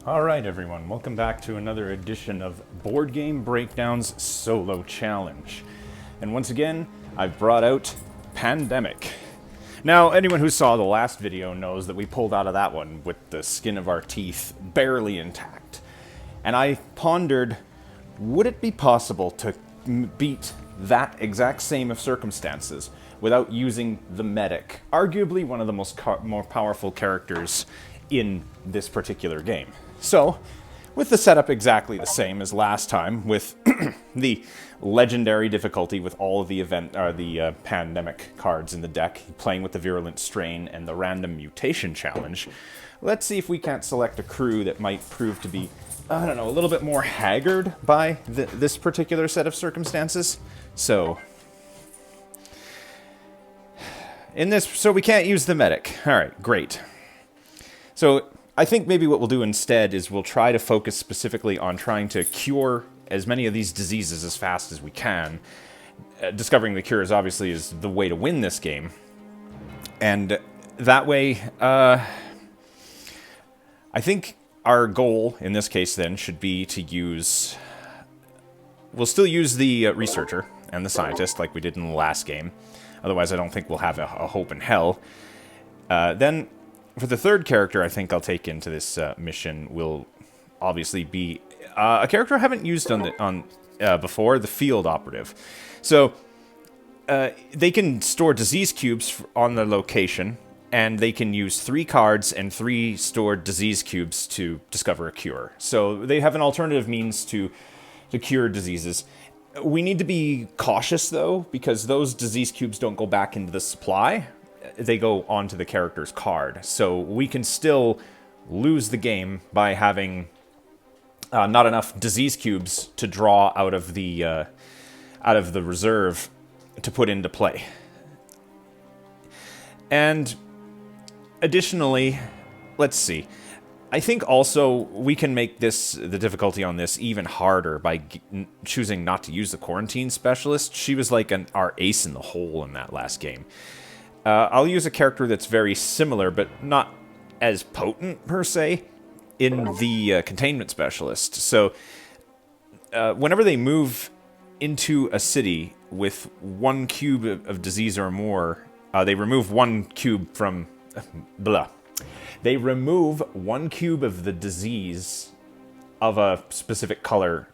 Alright everyone, welcome back to another edition of Board Game Breakdown's Solo Challenge. And once again, I've brought out Pandemic. Now, anyone who saw the last video knows that we pulled out of that one with the skin of our teeth barely intact. And I pondered, would it be possible to beat that exact same of circumstances without using the medic, arguably one of the more powerful characters in this particular game. So, with the setup exactly the same as last time, with the legendary difficulty with all of the pandemic cards in the deck, playing with the virulent strain and the random mutation challenge, let's see if we can't select a crew that might prove to be, I don't know, a little bit more haggard by this particular set of circumstances. So we can't use the medic. Alright, great. So I think maybe what we'll do instead is we'll try to focus specifically on trying to cure as many of these diseases as fast as we can. Discovering the cures obviously is the way to win this game. And that way, I think our goal in this case then should be to use... We'll still use the researcher and the scientist like we did in the last game. Otherwise I don't think we'll have a hope in hell. Then... For the third character I think I'll take into this mission will obviously be a character I haven't used before, the field operative. So they can store disease cubes on the location, and they can use 3 cards and 3 stored disease cubes to discover a cure. So they have an alternative means to cure diseases. We need to be cautious though, because those disease cubes don't go back into the supply. They go onto the character's card. So we can still lose the game by having not enough disease cubes to draw out of the reserve to put into play. And additionally, let's see. I think also we can make the difficulty on this even harder by choosing not to use the quarantine specialist. She was like our ace in the hole in that last game. I'll use a character that's very similar, but not as potent, per se, in the containment specialist. So, whenever they move into a city with 1 cube of disease or more, they remove 1 cube from... They remove 1 cube of the disease of a specific color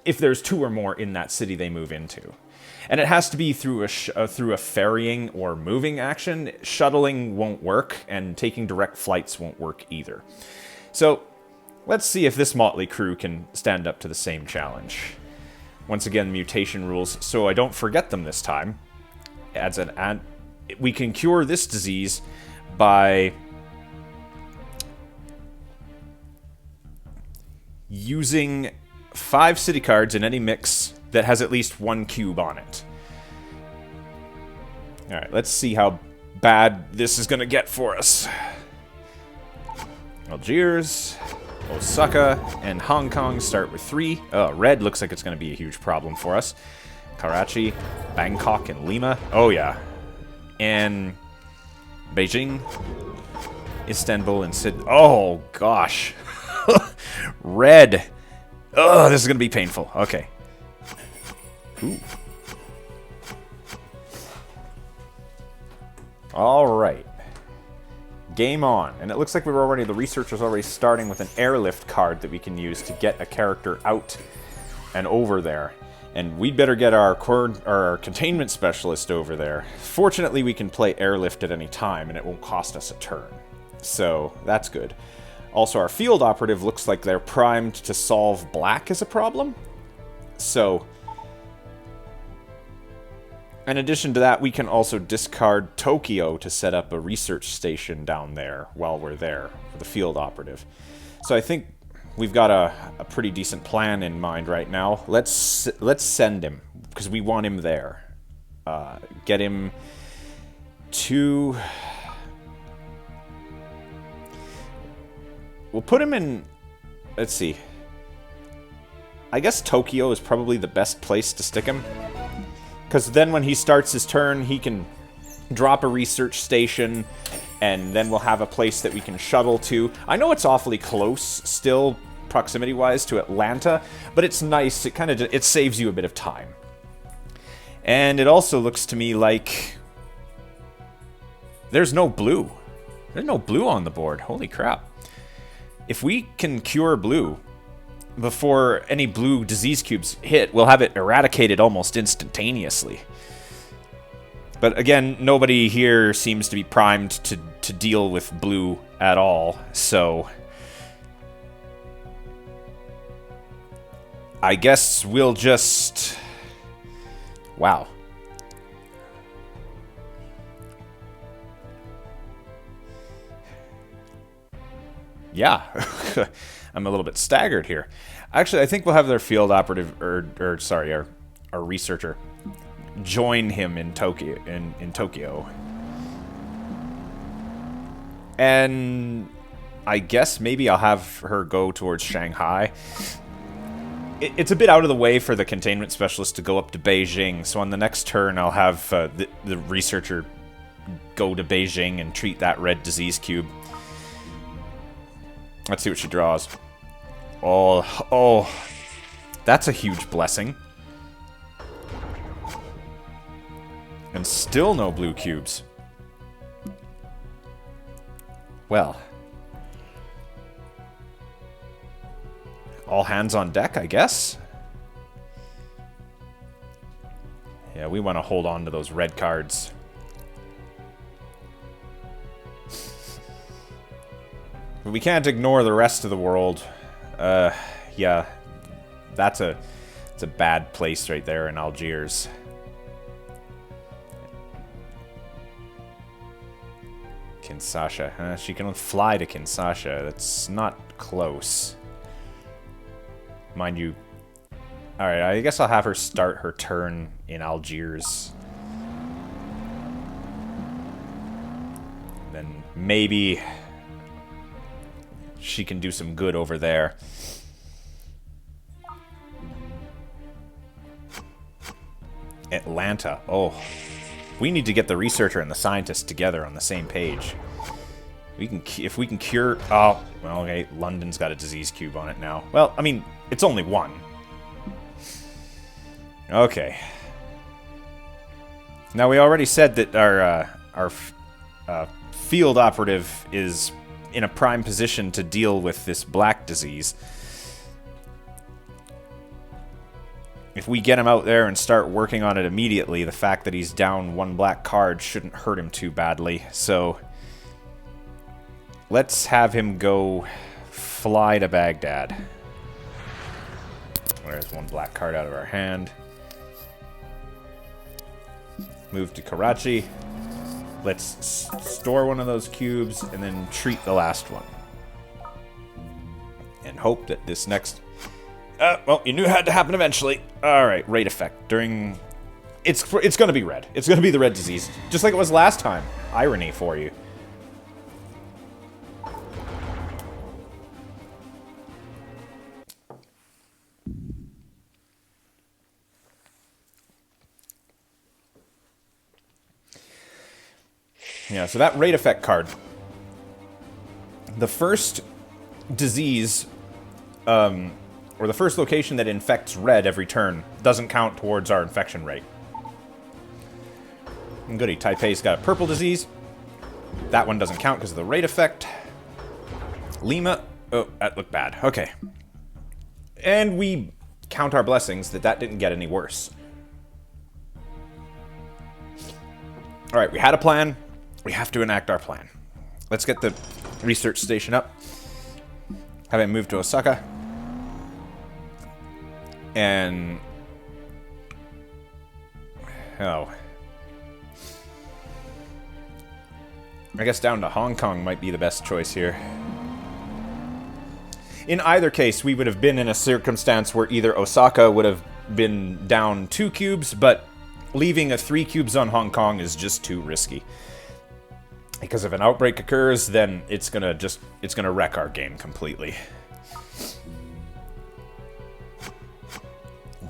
if there's 2 or more in that city they move into. And it has to be through a ferrying or moving action. Shuttling won't work, and taking direct flights won't work either. So, let's see if this motley crew can stand up to the same challenge. Once again, mutation rules, so I don't forget them this time. We can cure this disease by using 5 city cards in any mix that has at least 1 cube on it. Alright, let's see how bad this is gonna get for us. Algiers, Osaka, and Hong Kong start with 3. Red looks like it's gonna be a huge problem for us. Karachi, Bangkok, and Lima. Oh yeah. And Beijing, Istanbul, and Sydney. Oh gosh. Red. Oh, this is gonna be painful. Okay. Ooh. Alright. Game on. And it looks like the researcher's already starting with an airlift card that we can use to get a character out and over there. And we'd better get our containment specialist over there. Fortunately, we can play airlift at any time, and it won't cost us a turn. So, that's good. Also, our field operative looks like they're primed to solve black as a problem. So... in addition to that, we can also discard Tokyo to set up a research station down there while we're there for the field operative. So I think we've got a pretty decent plan in mind right now. Let's send him, because we want him there. Get him to... We'll put him in... Let's see. I guess Tokyo is probably the best place to stick him. Because then when he starts his turn, he can drop a research station and then we'll have a place that we can shuttle to. I know it's awfully close still, proximity-wise, to Atlanta, but it's nice. It kind of it saves you a bit of time. And it also looks to me like there's no blue. There's no blue on the board. Holy crap. If we can cure blue before any blue disease cubes hit, we'll have it eradicated almost instantaneously. But again, nobody here seems to be primed to deal with blue at all, so I guess we'll just... Wow. Yeah. I'm a little bit staggered here. Actually, I think we'll have their field operative, or sorry, our researcher join him in Tokyo. In Tokyo. And I guess maybe I'll have her go towards Shanghai. It's a bit out of the way for the containment specialist to go up to Beijing, so on the next turn I'll have the researcher go to Beijing and treat that red disease cube. Let's see what she draws. Oh, that's a huge blessing. And still no blue cubes. Well. All hands on deck, I guess. Yeah, we want to hold on to those red cards. But we can't ignore the rest of the world. Yeah, it's a bad place right there in Algiers. Kinshasa. She can fly to Kinshasa. That's not close. Mind you. Alright, I guess I'll have her start her turn in Algiers. Then maybe she can do some good over there. Atlanta. Oh. We need to get the researcher and the scientist together on the same page. If we can cure... Oh, well, okay. London's got a disease cube on it now. Well, I mean, it's only one. Okay. Now, we already said that our field operative is in a prime position to deal with this black disease. If we get him out there and start working on it immediately, the fact that he's down one black card shouldn't hurt him too badly. So, let's have him go fly to Baghdad. There's one black card out of our hand. Move to Karachi. Let's store one of those cubes and then treat the last one. And hope that this next... well, you knew it had to happen eventually. Alright, rate effect. During... It's going to be red. It's going to be the red disease. Just like it was last time. Irony for you. Yeah, so that rate effect card. The first disease... or the first location that infects red every turn doesn't count towards our infection rate. And goody, Taipei's got a purple disease. That one doesn't count because of the rate effect. Lima, oh, that looked bad. Okay. And we count our blessings that didn't get any worse. Alright, we had a plan. We have to enact our plan. Let's get the research station up. Have it moved to Osaka. And... oh. I guess down to Hong Kong might be the best choice here. In either case, we would have been in a circumstance where either Osaka would have been down 2 cubes, but leaving a 3 cubes on Hong Kong is just too risky. Because if an outbreak occurs, then it's gonna wreck our game completely.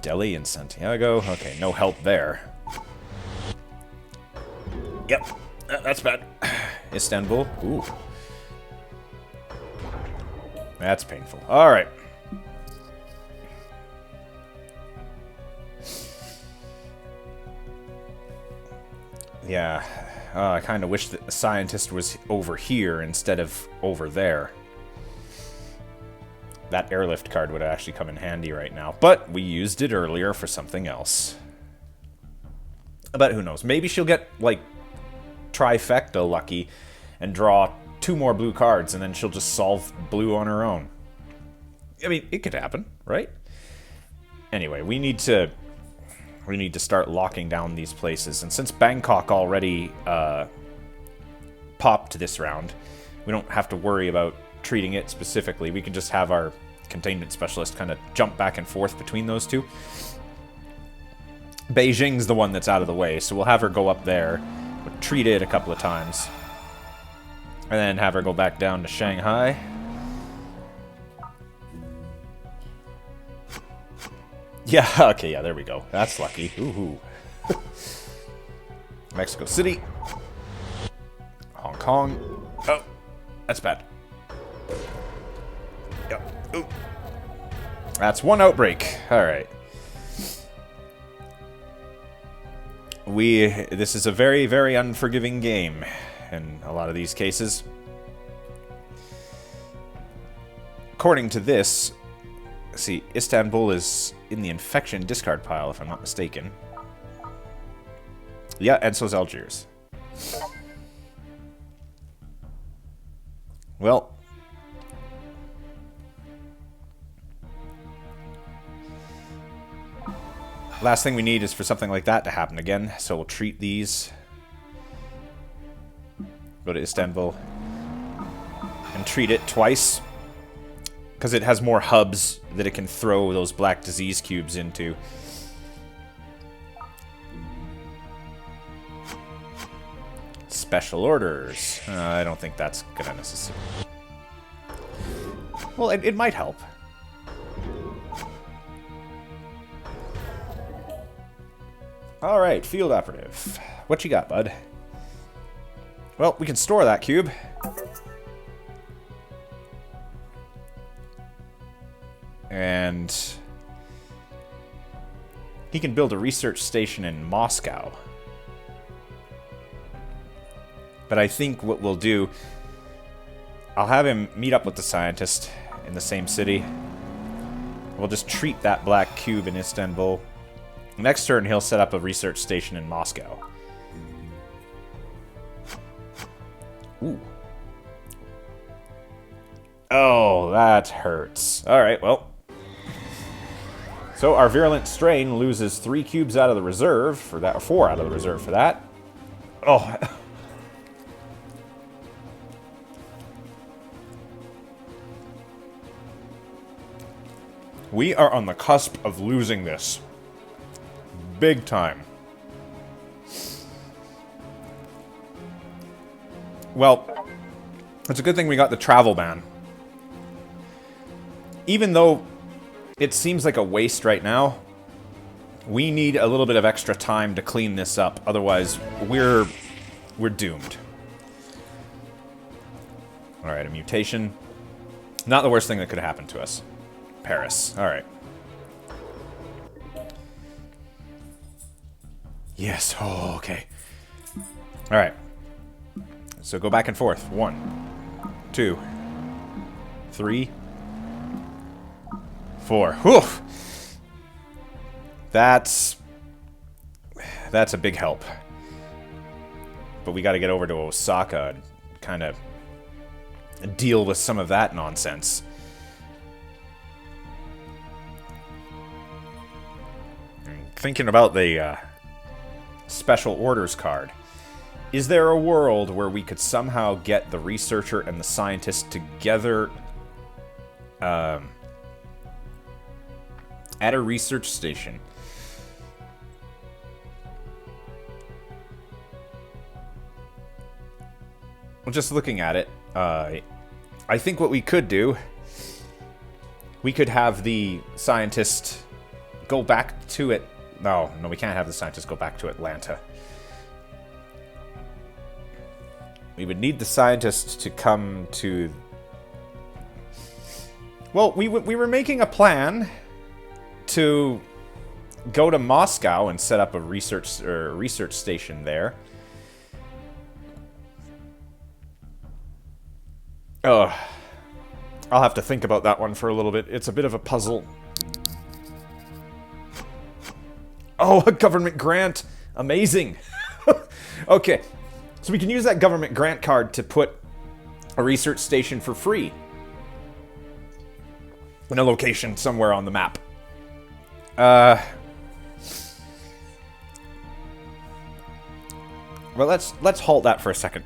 Delhi and Santiago. Okay, no help there. Yep, that's bad. Istanbul. Ooh. That's painful. Alright. Yeah. I kind of wish that the scientist was over here instead of over there. That airlift card would actually come in handy right now. But we used it earlier for something else. But who knows? Maybe she'll get, like, trifecta lucky and draw 2 more blue cards, and then she'll just solve blue on her own. I mean, it could happen, right? Anyway, we need to start locking down these places. And since Bangkok already popped this round, we don't have to worry about treating it specifically. We can just have our containment specialist kind of jump back and forth between those two. Beijing's the one that's out of the way, so we'll have her go up there, we'll treat it a couple of times, and then have her go back down to Shanghai. Yeah, okay, yeah, there we go. That's lucky. Ooh. Mexico City. Hong Kong. Oh, that's bad. Yep. Ooh. That's 1 outbreak. Alright. This is a very, very unforgiving game in a lot of these cases. According to this, see, Istanbul is in the infection discard pile, if I'm not mistaken. Yeah, and so's Algiers. Well, last thing we need is for something like that to happen again, so we'll treat these. Go to Istanbul and treat it twice, because it has more hubs that it can throw those black disease cubes into. Special orders. I don't think that's gonna necessarily... Well, it might help. Alright, field operative. What you got, bud? Well, we can store that cube. And he can build a research station in Moscow. But I think what we'll do, I'll have him meet up with the scientist in the same city. We'll just treat that black cube in Istanbul. Next turn, he'll set up a research station in Moscow. Ooh. Oh, that hurts. Alright, well. So our virulent strain loses 3 cubes out of the reserve for that, or 4 out of the reserve for that. Oh. We are on the cusp of losing this. Big time. Well, it's a good thing we got the travel ban. Even though it seems like a waste right now, we need a little bit of extra time to clean this up. Otherwise, we're doomed. Alright, a mutation. Not the worst thing that could happen to us. Paris. Alright. Yes. Oh, okay. Alright. So go back and forth. 1, 2, 3, 4. Whew! That's a big help. But we gotta get over to Osaka and kind of deal with some of that nonsense. Thinking about the special orders card. Is there a world where we could somehow get the researcher and the scientist together at a research station? Well, just looking at it, I think what we could do, we could have the scientist go back to it. No, we can't have the scientist go back to Atlanta. We would need the scientists to come to... Well, we were making a plan to go to Moscow and set up a research station there. Oh, I'll have to think about that one for a little bit. It's a bit of a puzzle. Oh, a government grant! Amazing! Okay, so we can use that government grant card to put a research station for free in a location somewhere on the map. Well, let's halt that for a second.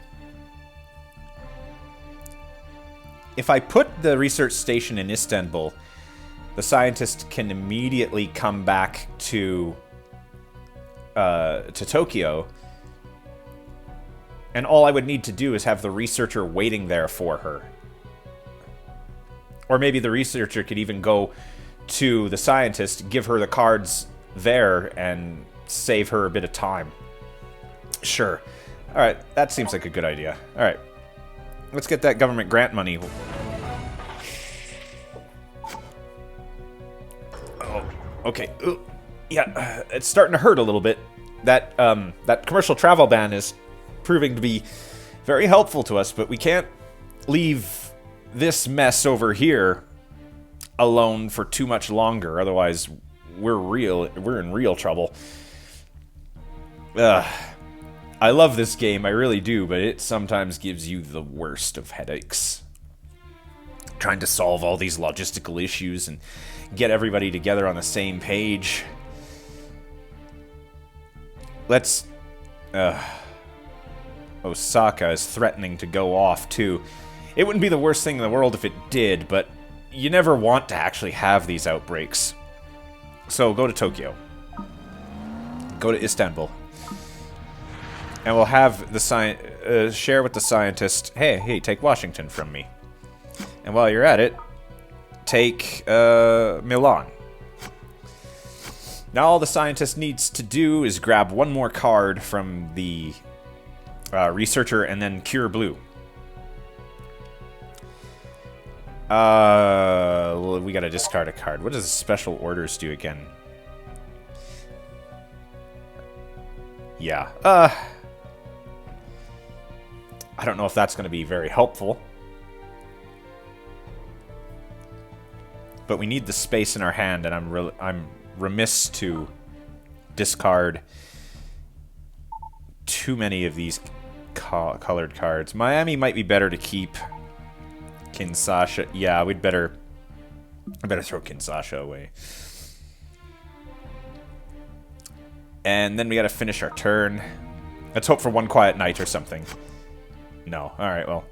If I put the research station in Istanbul, the scientist can immediately come back to Tokyo, and all I would need to do is have the researcher waiting there for her. Or maybe the researcher could even go to the scientist, give her the cards there, and save her a bit of time. Sure. Alright, that seems like a good idea. Alright. Let's get that government grant money. Oh, okay. Yeah, it's starting to hurt a little bit. That commercial travel ban is proving to be very helpful to us, but we can't leave this mess over here alone for too much longer. Otherwise, we're in real trouble. I love this game, I really do, but it sometimes gives you the worst of headaches. Trying to solve all these logistical issues and get everybody together on the same page. Let's... Osaka is threatening to go off, too. It wouldn't be the worst thing in the world if it did, but you never want to actually have these outbreaks. So, go to Tokyo. Go to Istanbul. And we'll have the share with the scientist, hey, take Washington from me. And while you're at it, take Milan. Now all the scientist needs to do is grab one more card from the researcher and then cure blue. We gotta discard a card. What does special orders do again? Yeah. I don't know if that's going to be very helpful. But we need the space in our hand, and I'm remiss to discard too many of these colored cards. Miami might be better to keep. Kinshasa, yeah, I better throw Kinshasa away. And then we got to finish our turn. Let's hope for one quiet night or something. No. Alright, well.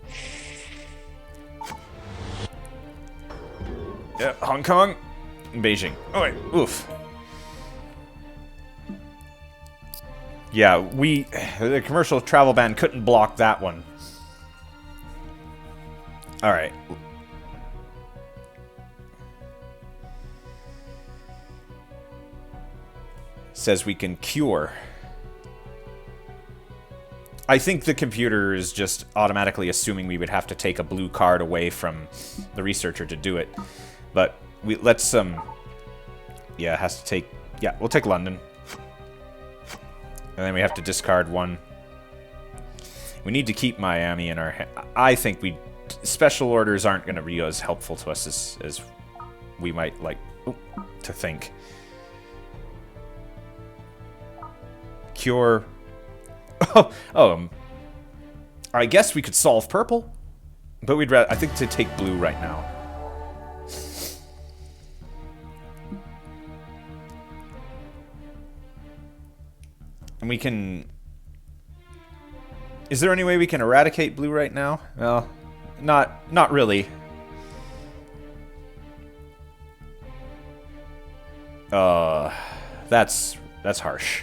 Yeah, Hong Kong and Beijing. Oh, wait. Oof. Yeah, the commercial travel ban couldn't block that one. Alright. Says we can cure. I think the computer is just automatically assuming we would have to take a blue card away from the researcher to do it. But let's yeah, it has to take, yeah, we'll take London. And then we have to discard one. We need to keep Miami in our hand. I think special orders aren't going to be as helpful to us as we might like to think. Cure. I guess we could solve purple, but we'd rather, I think, to take blue right now. And we can... Is there any way we can eradicate blue right now? Well, not really. That's harsh.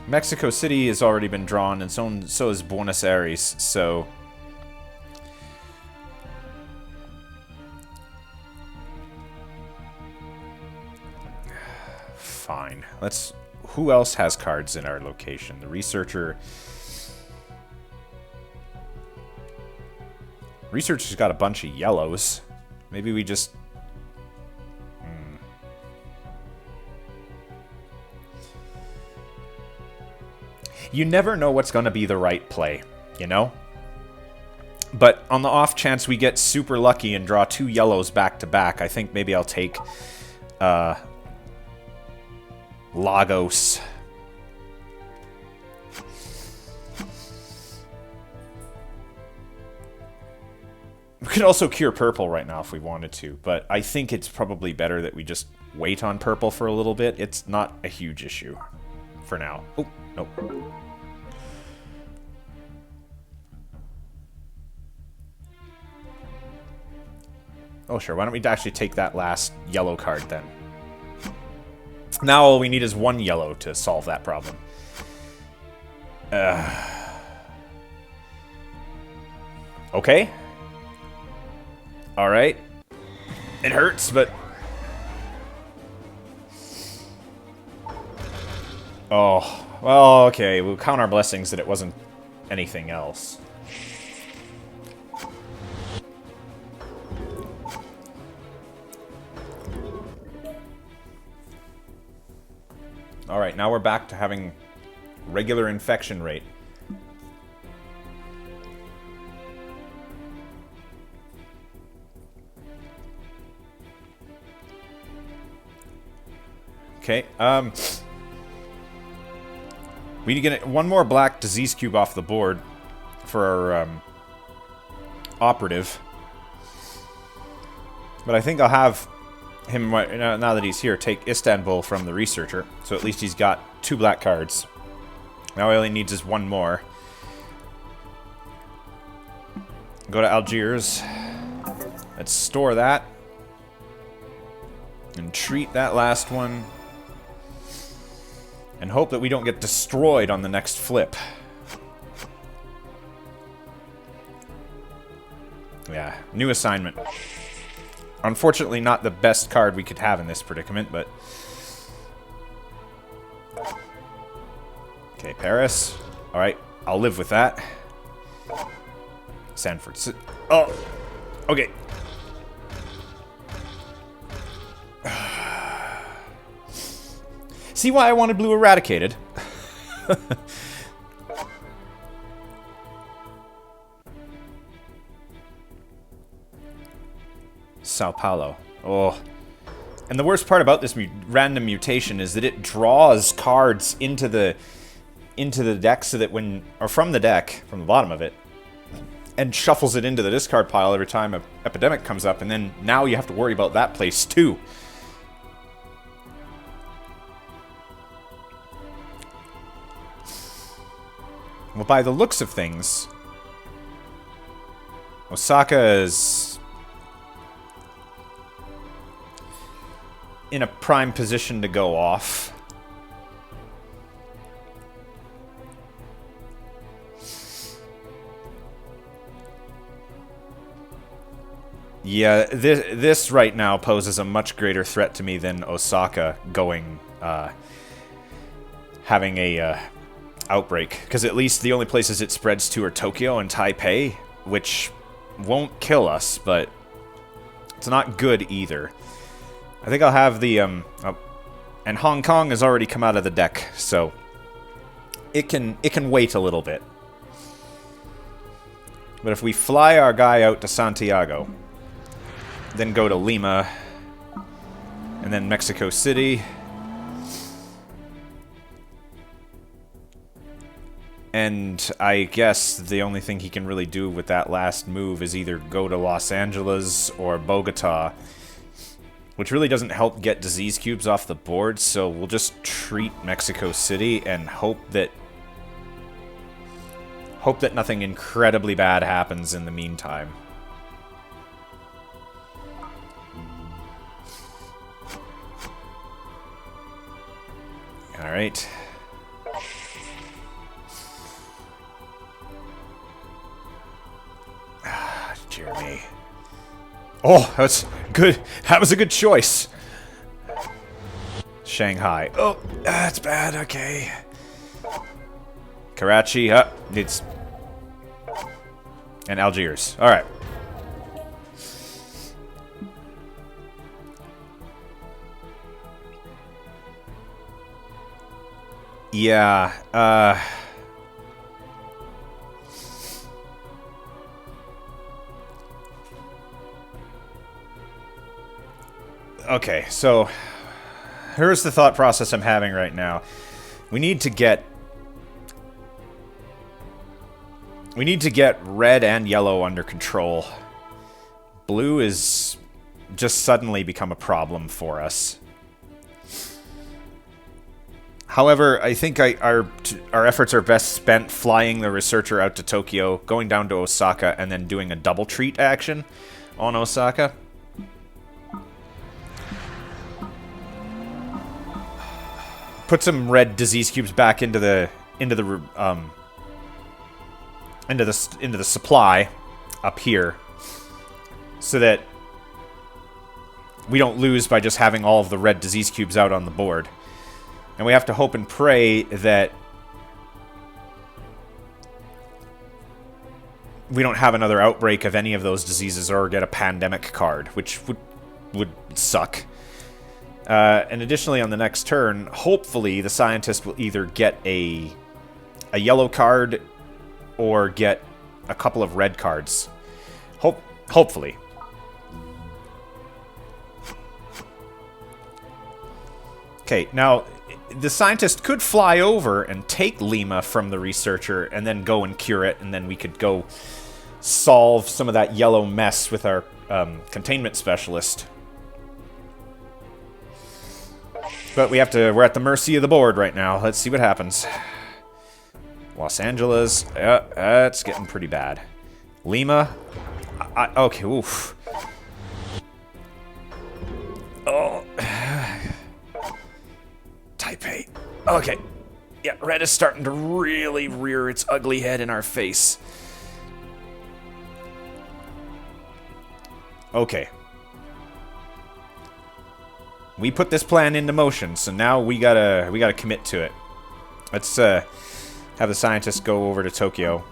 Mexico City has already been drawn, and so is Buenos Aires, so... Fine. Who else has cards in our location? The researcher... Researcher's got a bunch of yellows. Maybe we just... You never know what's going to be the right play, you know? But on the off chance we get super lucky and draw 2 yellows back to back, I think maybe I'll take Lagos. We could also cure purple right now if we wanted to, but I think it's probably better that we just wait on purple for a little bit. It's not a huge issue for now. Oh, nope. Oh, sure. Why don't we actually take that last yellow card then? Now all we need is 1 yellow to solve that problem. Okay. Alright. It hurts, but... Oh. Well, okay. We'll count our blessings that it wasn't anything else. Alright, now we're back to having regular infection rate. Okay, we need to get 1 more black disease cube off the board for our operative. But I think I'll have him, now that he's here, take Istanbul from the researcher. So at least he's got 2 black cards. Now he only needs is 1 more. Go to Algiers. Let's store that. And treat that last one. And hope that we don't get destroyed on the next flip. Yeah, new assignment. Unfortunately, not the best card we could have in this predicament, but... Okay, Paris. Alright, I'll live with that. Sanford. Oh! Okay. See why I wanted blue eradicated? Sao Paulo. Oh. And the worst part about this random mutation is that it draws cards into the deck so that when... Or from the deck, from the bottom of it, and shuffles it into the discard pile every time an epidemic comes up, and then now you have to worry about that place too. Well, by the looks of things, Osaka is in a prime position to go off. Yeah, this right now poses a much greater threat to me than Osaka going, having a outbreak. Because at least the only places it spreads to are Tokyo and Taipei, which won't kill us, but it's not good either. I think I'll have the, and Hong Kong has already come out of the deck, so it can wait a little bit. But if we fly our guy out to Santiago, then go to Lima, and then Mexico City, and I guess the only thing he can really do with that last move is either go to Los Angeles or Bogota, which really doesn't help get disease cubes off the board, so we'll just treat Mexico City and hope that nothing incredibly bad happens in the meantime. Alright. Jeremy. Oh, that's good. That was a good choice. Shanghai. Oh, that's bad. Okay. Karachi. Needs... And Algiers. Alright. Yeah, okay, so here's the thought process I'm having right now. We need to get red and yellow under control. Blue is just suddenly become a problem for us. However, I think our efforts are best spent flying the researcher out to Tokyo, going down to Osaka, and then doing a double treat action on Osaka. Put some red disease cubes back into the supply up here, so that we don't lose by just having all of the red disease cubes out on the board. And we have to hope and pray that we don't have another outbreak of any of those diseases or get a pandemic card, which would suck. And additionally, on the next turn, hopefully the scientist will either get a yellow card or get a couple of red cards. Hopefully. Okay, now, the scientist could fly over and take Lima from the researcher and then go and cure it, and then we could go solve some of that yellow mess with our containment specialist. But we're at the mercy of the board right now. Let's see what happens. Los Angeles, that's getting pretty bad. Lima, okay, oof. Oh. Taipei. Okay. Yeah, red is starting to really rear its ugly head in our face. Okay. We put this plan into motion, so now we gotta commit to it. Let's have the scientists go over to Tokyo.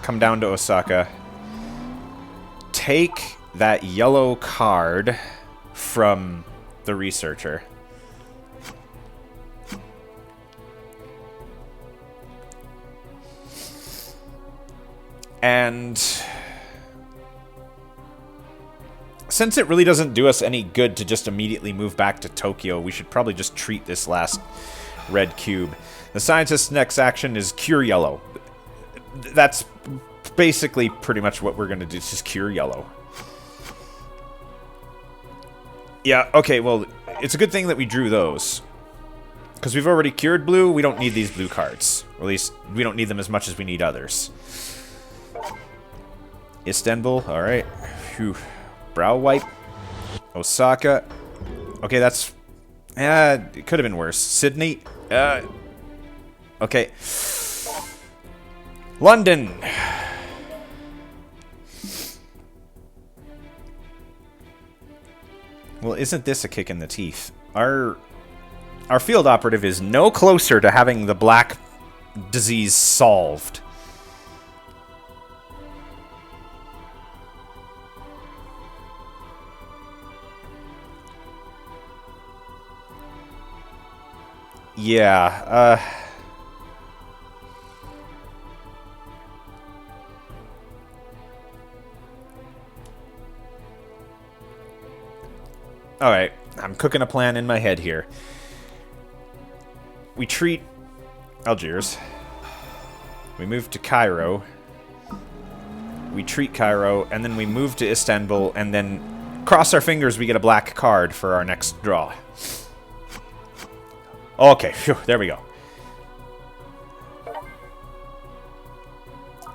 Come down to Osaka. Take that yellow card from the researcher. And since it really doesn't do us any good to just immediately move back to Tokyo, we should probably just treat this last red cube. The scientist's next action is cure yellow. That's basically pretty much what we're going to do, is just cure yellow. Yeah, okay, well, it's a good thing that we drew those. Because we've already cured blue, we don't need these blue cards. Or at least, we don't need them as much as we need others. Istanbul, alright. Phew. Brow wipe. Osaka. Okay, that's... it could have been worse. Sydney. Okay. London. Well, isn't this a kick in the teeth? Our field operative is no closer to having the black disease solved. Yeah, alright, I'm cooking a plan in my head here. We treat Algiers. We move to Cairo. We treat Cairo, and then we move to Istanbul, and then cross our fingers we get a black card for our next draw. Okay, phew, there we go.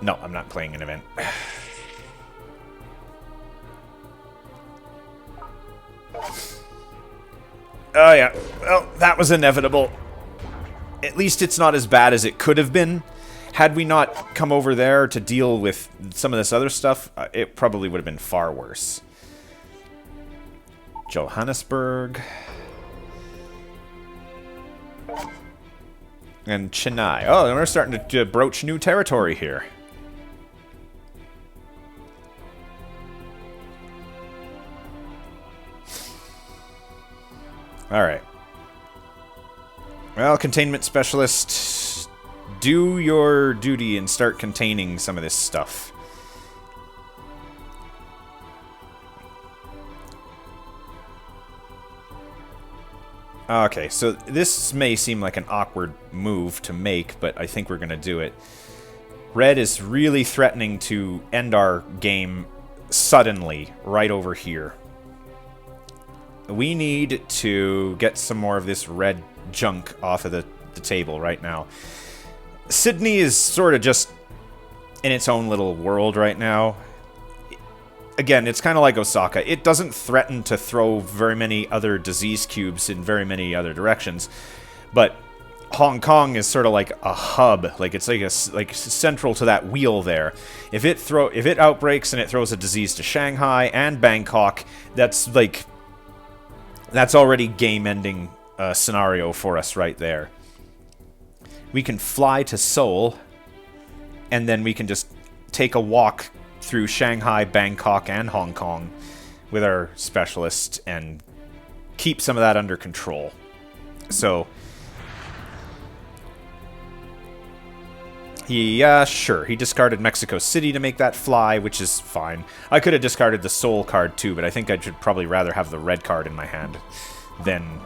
No, I'm not playing an event. Oh yeah, well, that was inevitable. At least it's not as bad as it could have been. Had we not come over there to deal with some of this other stuff, it probably would have been far worse. Johannesburg. And Chennai. Oh, we're starting to broach new territory here. Alright. Well, containment specialist, do your duty and start containing some of this stuff. Okay, so this may seem like an awkward move to make, but I think we're going to do it. Red is really threatening to end our game suddenly right over here. We need to get some more of this red junk off of the table right now. Sydney is sort of just in its own little world right now. Again, it's kind of like Osaka. It doesn't threaten to throw very many other disease cubes in very many other directions, but Hong Kong is sort of like a hub, like it's like central to that wheel there. If it outbreaks and it throws a disease to Shanghai and Bangkok, that's already game-ending scenario for us right there. We can fly to Seoul, and then we can just take a walk through Shanghai, Bangkok, and Hong Kong with our specialist and keep some of that under control. So, yeah, sure. He discarded Mexico City to make that fly, which is fine. I could have discarded the Seoul card too, but I think I should probably rather have the red card in my hand than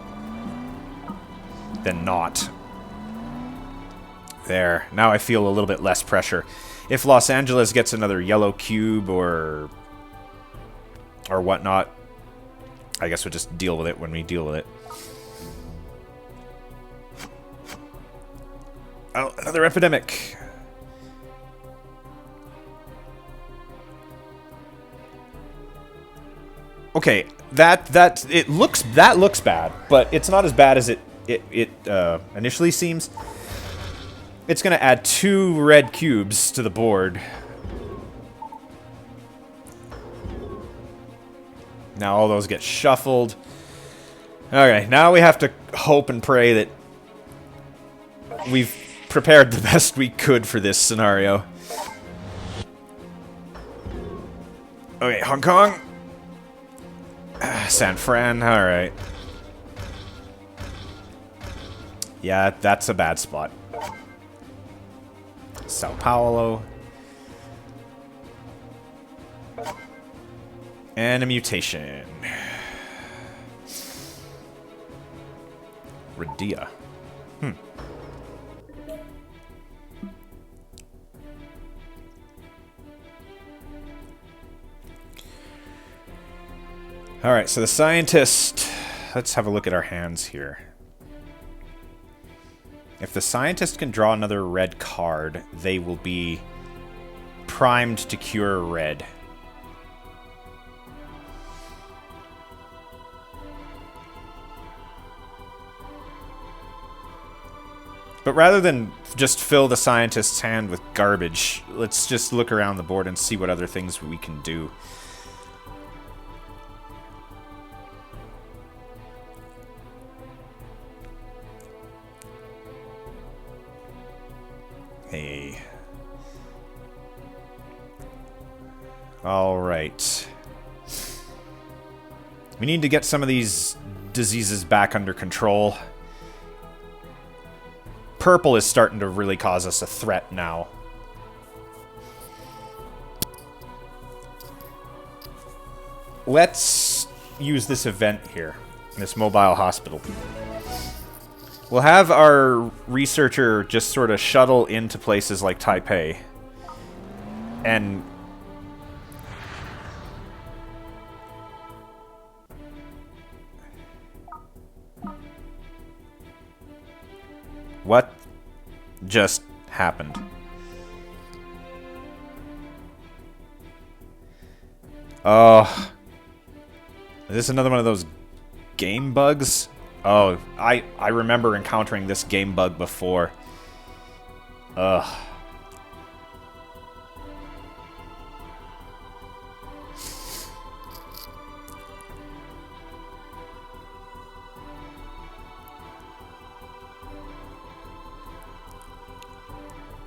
not. There. Now I feel a little bit less pressure. If Los Angeles gets another yellow cube or whatnot, I guess we'll just deal with it when we deal with it. Oh, another epidemic. Okay, that looks bad, but it's not as bad as it initially seems. It's going to add 2 red cubes to the board. Now all those get shuffled. Okay, now we have to hope and pray that we've prepared the best we could for this scenario. Okay, Hong Kong. San Fran, alright. Yeah, that's a bad spot. Sao Paulo. And a mutation. Radia. Alright, so the scientist... Let's have a look at our hands here. If the scientist can draw another red card, they will be primed to cure red. But rather than just fill the scientist's hand with garbage, let's just look around the board and see what other things we can do. Hey. Alright. We need to get some of these diseases back under control. Purple is starting to really cause us a threat now. Let's use this event here, this mobile hospital. We'll have our researcher just sort of shuttle into places like Taipei. And... what just happened? Oh. Is this another one of those game bugs? Oh, I remember encountering this game bug before. Ugh.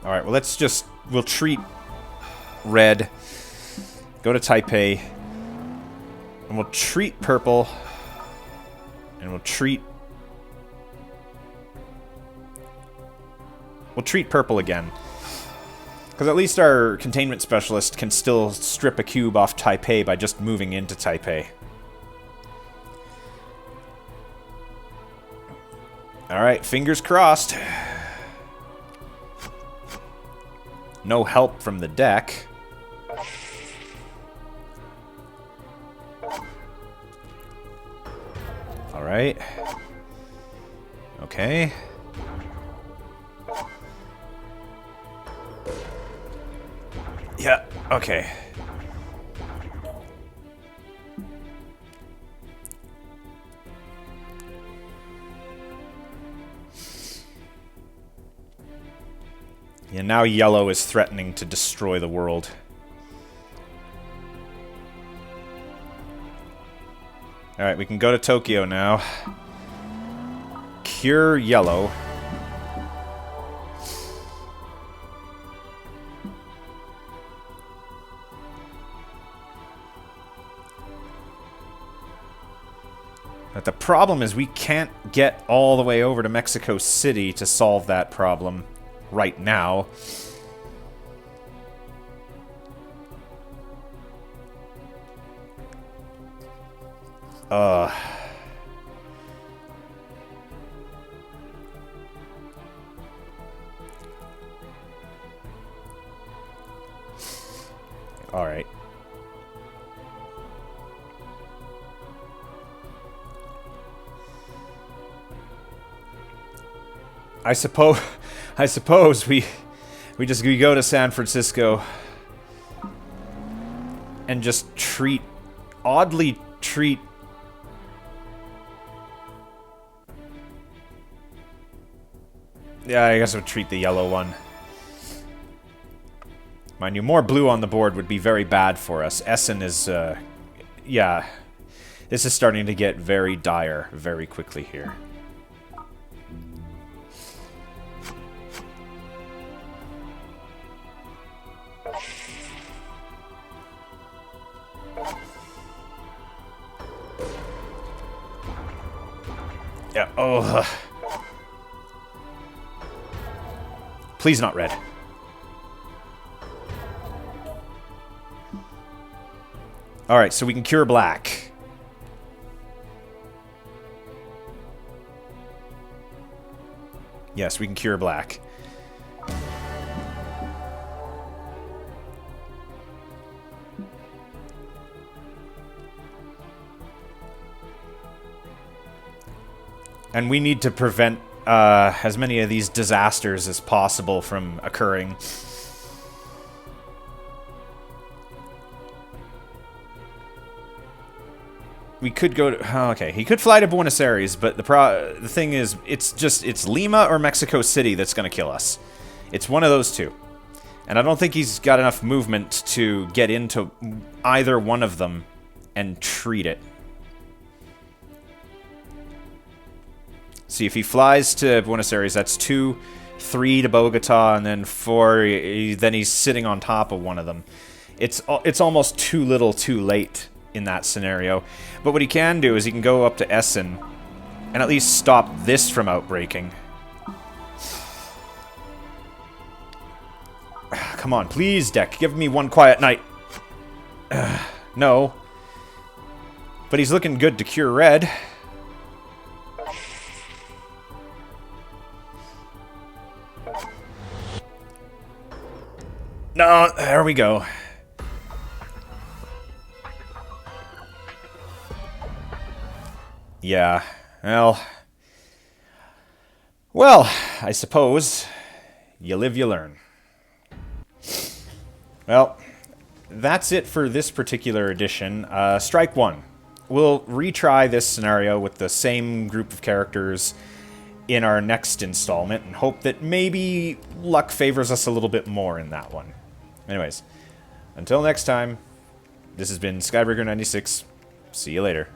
Alright, well we'll treat red, go to Taipei, and we'll treat purple, and we'll treat We'll treat purple again. Because at least our containment specialist can still strip a cube off Taipei by just moving into Taipei. Alright, fingers crossed. No help from the deck. Alright. Okay. Yeah, okay. Yeah, now yellow is threatening to destroy the world. Alright, we can go to Tokyo now. Cure yellow. But the problem is we can't get all the way over to Mexico City to solve that problem right now. Alright. I suppose we go to San Francisco and just oddly treat. Yeah, I guess we'll treat the yellow one. Mind you, more blue on the board would be very bad for us. Essen is, yeah. This is starting to get very dire very quickly here. Yeah, oh. Please not red. Alright, so we can cure black. Yes, we can cure black. And we need to prevent as many of these disasters as possible from occurring. We could go to... okay, he could fly to Buenos Aires, but the thing is, it's Lima or Mexico City that's going to kill us. It's one of those two. And I don't think he's got enough movement to get into either one of them and treat it. See, if he flies to Buenos Aires, that's 2, 3 to Bogota, and then 4, then he's sitting on top of one of them. It's almost too little too late in that scenario. But what he can do is he can go up to Essen and at least stop this from outbreaking. Come on, please, deck. Give me one quiet night. No. But he's looking good to cure red. No, there we go. Yeah, well, I suppose you live, you learn. Well, that's it for this particular edition. Strike 1. We'll retry this scenario with the same group of characters in our next installment and hope that maybe luck favors us a little bit more in that one. Anyways, until next time, this has been Skybreaker96. See you later.